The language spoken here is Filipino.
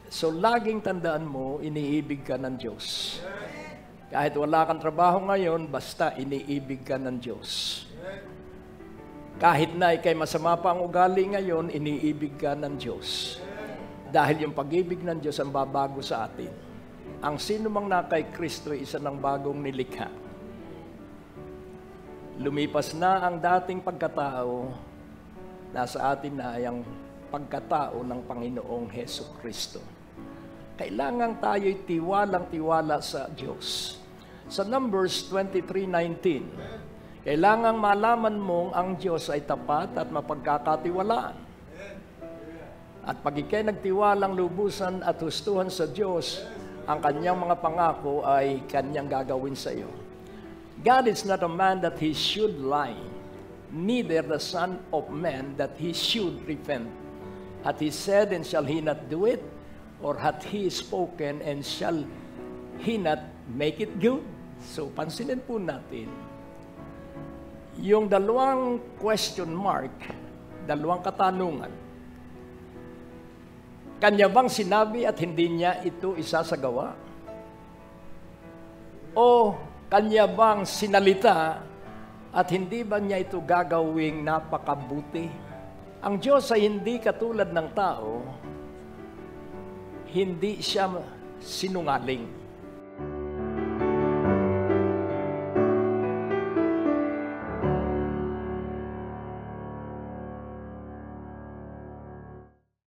So, laging tandaan mo, iniibig ka ng Diyos. Kahit wala kang trabaho ngayon, basta iniibig ka ng Diyos. Kahit na ikay masama pa ang ugali ngayon, iniibig ka ng Diyos. Dahil yung pag-ibig ng Diyos ang babago sa atin. Ang sino mang na kay Kristo ay isa ng bagong nilikha. Lumipas na ang dating pagkatao, nasa atin na ay ang pagkatao ng Panginoong Hesus Kristo. Kailangan tayo'y tiwalang-tiwala sa Diyos. Sa Numbers 23:19, kailangan malaman mong ang Diyos ay tapat at mapagkakatiwalaan. At pag ikay nagtiwalang lubusan at hustuhan sa Diyos, ang kanyang mga pangako ay kanyang gagawin sa iyo. God is not a man that he should lie, neither the Son of Man that he should repent. Hath he said, and shall he not do it? Or hath he spoken, and shall he not make it good? So, pansinin po natin, yung dalawang question mark, dalawang katanungan, kanya bang sinabi at hindi niya ito isasagawa? O kanya bang sinalita at hindi ba niya ito gagawing napakabuti? Ang Diyos ay hindi katulad ng tao, hindi siya sinungaling.